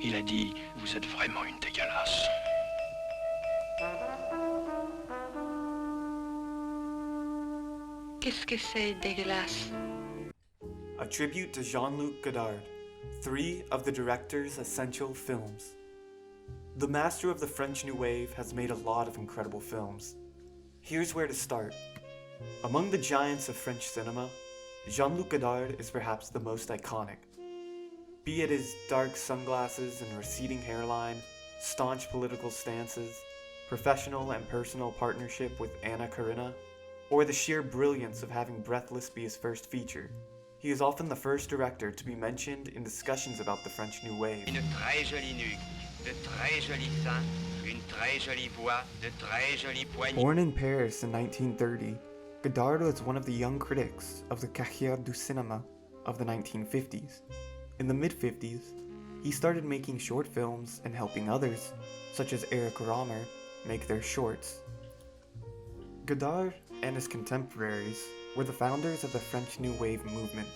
Il a dit, vous êtes vraiment une dégueulasse. Qu'est-ce que c'est dégueulasse? A tribute to Jean-Luc Godard, 3 of the director's essential films. The master of the French New Wave has made a lot of incredible films. Here's where to start. Among the giants of French cinema, Jean-Luc Godard is perhaps the most iconic. Be it his dark sunglasses and receding hairline, staunch political stances, professional and personal partnership with Anna Karina, or the sheer brilliance of having Breathless be his first feature, he is often the first director to be mentioned in discussions about the French New Wave. Une très jolie nuque, de très jolis seins, une très jolie voix, de très jolis poignets. Born in Paris in 1930, Godard was one of the young critics of the Cahiers du Cinema of the 1950s. In the mid-50s, he started making short films and helping others, such as Eric Rohmer, make their shorts. Godard and his contemporaries were the founders of the French New Wave movement,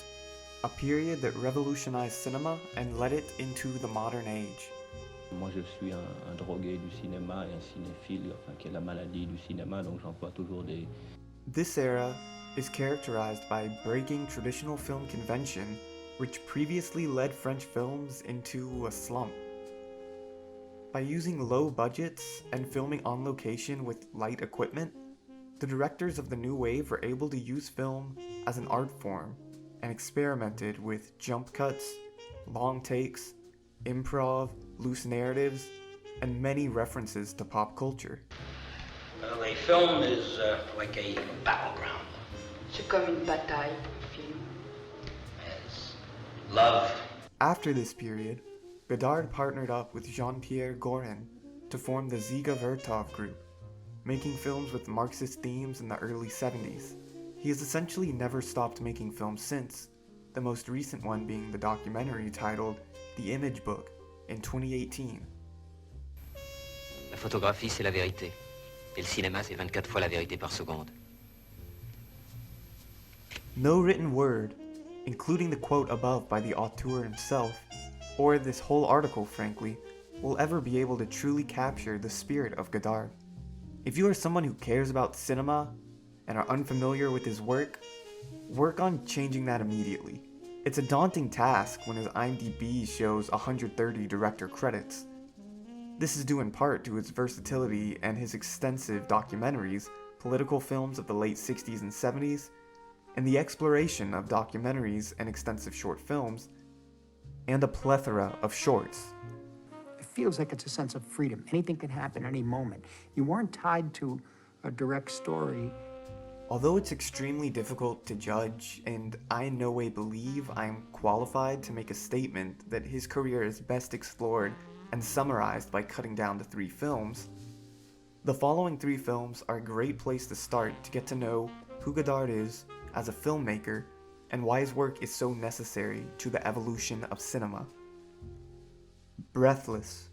a period that revolutionized cinema and led it into the modern age. Moi je suis un drogué du cinéma et un cinéphile, enfin qui a la maladie du cinéma, donc j'emploie toujours des... This era is characterized by breaking traditional film convention, which previously led French films into a slump. By using low budgets and filming on location with light equipment, the directors of the New Wave were able to use film as an art form and experimented with jump cuts, long takes, improv, loose narratives, and many references to pop culture. Well, a film is like a battleground. C'est comme une bataille, film. Yes. Love. After this period, Godard partnered up with Jean-Pierre Gorin to form the Ziga Vertov group, making films with Marxist themes in the early 70s. He has essentially never stopped making films since, the most recent one being the documentary titled The Image Book in 2018. La photographie, c'est la vérité. Et le cinéma, c'est 24 fois la vérité par seconde. No written word, including the quote above by the auteur himself, or this whole article frankly, will ever be able to truly capture the spirit of Godard. If you are someone who cares about cinema and are unfamiliar with his work on changing that immediately. It's a daunting task when his IMDb shows 130 director credits. This is due in part to his versatility and his extensive documentaries, political films of the late 60s and 70s, and the exploration of documentaries and extensive short films, and a plethora of shorts. It feels like it's a sense of freedom. Anything can happen any moment. You weren't tied to a direct story. Although it's extremely difficult to judge, and I in no way believe I am qualified to make a statement that his career is best explored and summarized by cutting down to 3 films, the following 3 films are a great place to start to get to know who Godard is as a filmmaker and why his work is so necessary to the evolution of cinema. Breathless.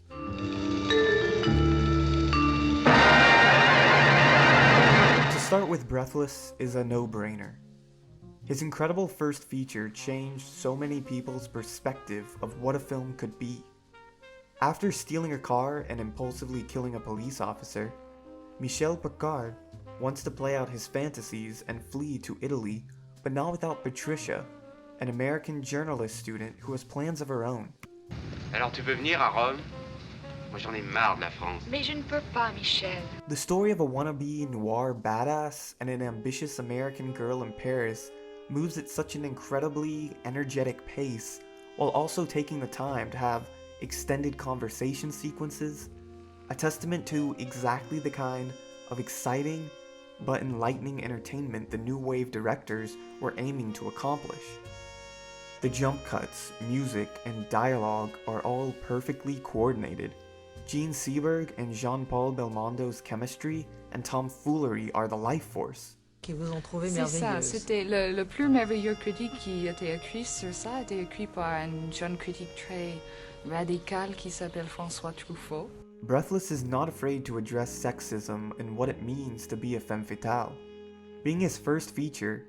To start with, Breathless is a no-brainer. His incredible first feature changed so many people's perspective of what a film could be. After stealing a car and impulsively killing a police officer, Michel Picard wants to play out his fantasies and flee to Italy, but not without Patricia, an American journalist student who has plans of her own. Alors tu veux venir à Rome? Moi j'en ai marre de la France. Mais je ne peux pas, Michel. The story of a wannabe noir badass and an ambitious American girl in Paris moves at such an incredibly energetic pace, while also taking the time to have extended conversation sequences, a testament to exactly the kind of exciting but enlightening entertainment the New Wave directors were aiming to accomplish. The jump cuts, music, and dialogue are all perfectly coordinated, Gene Seberg and Jean-Paul Belmondo's chemistry and tomfoolery are the life force. Qui vous ont trouvé C'est ça, merveilleuse. c'était le plus merveilleux critique qui était écrit sur ça, était écrit par un jeune critique très radical qui s'appelle François Truffaut. Breathless is not afraid to address sexism and what it means to be a femme fatale. Being his first feature,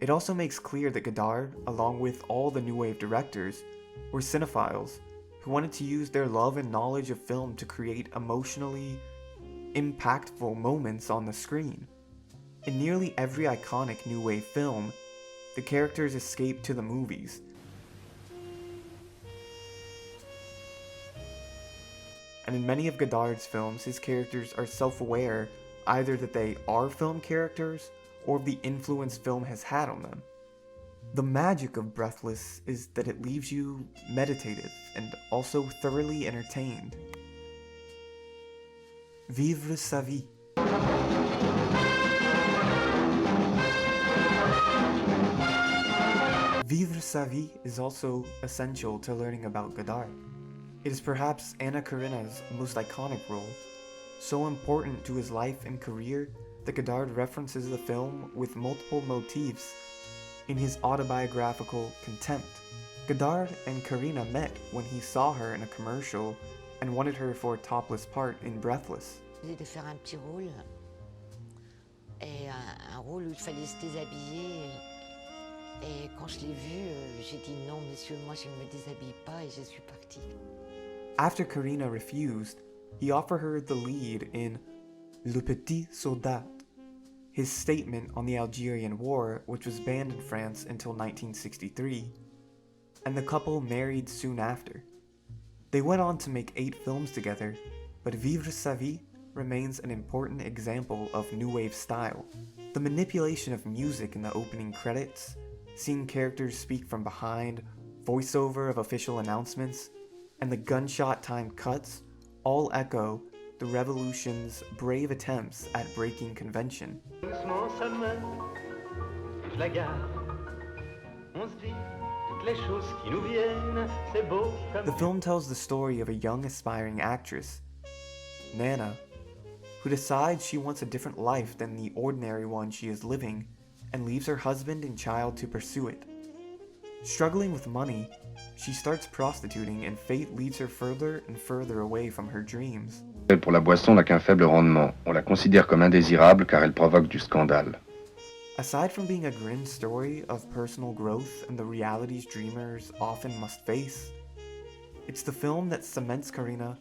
it also makes clear that Godard, along with all the New Wave directors, were cinephiles who wanted to use their love and knowledge of film to create emotionally impactful moments on the screen. In nearly every iconic New Wave film, the characters escape to the movies. And in many of Godard's films, his characters are self-aware either that they are film characters or of the influence film has had on them. The magic of Breathless is that it leaves you meditative and also thoroughly entertained. Vivre sa vie. Vivre sa vie is also essential to learning about Godard. It is perhaps Anna Karina's most iconic role, so important to his life and career that Godard references the film with multiple motifs in his autobiographical Contempt. Godard and Karina met when he saw her in a commercial and wanted her for a topless part in Breathless. De faire un petit rôle, et un rôle où il fallait se déshabiller. Et quand je l'ai vu, j'ai dit non, monsieur, moi je ne me déshabille pas, et je suis partie. After Karina refused, he offered her the lead in Le Petit Soldat, his statement on the Algerian War, which was banned in France until 1963, and the couple married soon after. They went on to make 8 films together, but Vivre sa vie remains an important example of New Wave style. The manipulation of music in the opening credits, seeing characters speak from behind, voiceover of official announcements, and the gunshot-timed cuts all echo the Revolution's brave attempts at breaking convention. The film tells the story of a young aspiring actress, Nana, who decides she wants a different life than the ordinary one she is living and leaves her husband and child to pursue it. Struggling with money, she starts prostituting and fate leads her further and further away from her dreams. Pour la boisson n'a qu'un faible rendement. On la considère comme indésirable car elle provoque du scandale. Aside from being a grim story of personal growth and the realities dreamers often must face, it's the film that cements Karina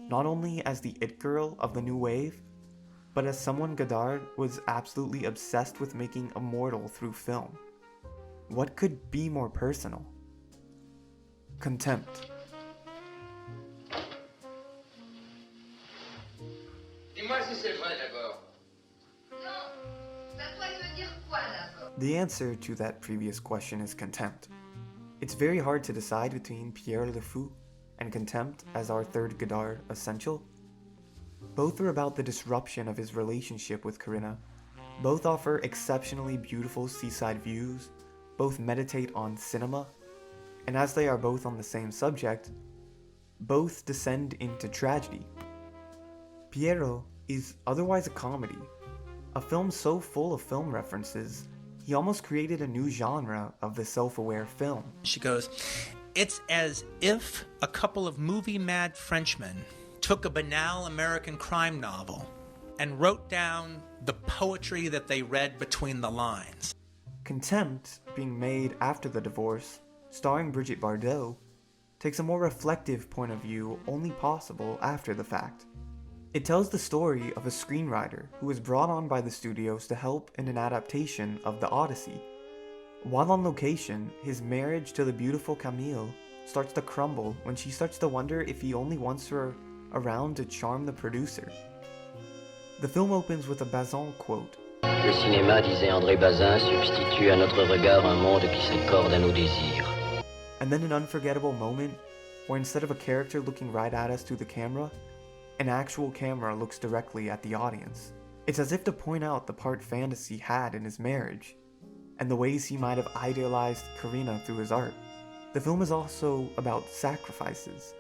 not only as the it girl of the new wave, but as someone Godard was absolutely obsessed with making immortal through film. What could be more personal? Contempt. Dis-moi si c'est vrai d'abord. Non, c'est à toi de me dire quoi d'abord. The answer to that previous question is Contempt. It's very hard to decide between Pierre Le Fou and Contempt as our third Godard essential. Both are about the disruption of his relationship with Karina. Both offer exceptionally beautiful seaside views, both meditate on cinema, and as they are both on the same subject, both descend into tragedy. Piero is otherwise a comedy, a film so full of film references, he almost created a new genre of the self-aware film. She goes, it's as if a couple of movie-mad Frenchmen took a banal American crime novel and wrote down the poetry that they read between the lines. Contempt, being made after the divorce, starring Brigitte Bardot, takes a more reflective point of view only possible after the fact. It tells the story of a screenwriter who was brought on by the studios to help in an adaptation of The Odyssey. While on location, his marriage to the beautiful Camille starts to crumble when she starts to wonder if he only wants her around to charm the producer. The film opens with a Bazin quote. Le cinéma, disait André Bazin, substitue à notre regard un monde qui s'accorde à nos désirs. And then an unforgettable moment where instead of a character looking right at us through the camera, an actual camera looks directly at the audience. It's as if to point out the part fantasy had in his marriage, and the ways he might have idealized Karina through his art. The film is also about sacrifices,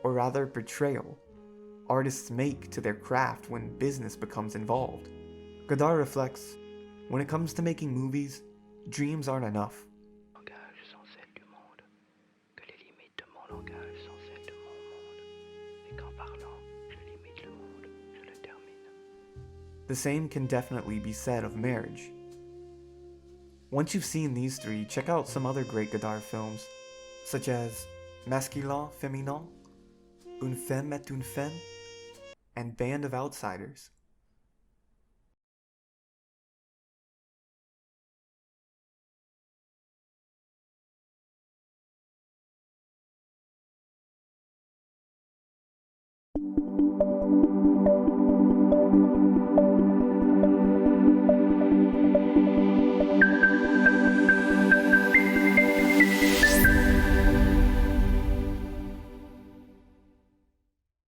or rather betrayal. artists make to their craft when business becomes involved. Godard reflects, when it comes to making movies, dreams aren't enough. The same can definitely be said of marriage. Once you've seen these three, check out some other great Godard films, such as Masculin, Féminin, Une femme est une femme, and Band of Outsiders.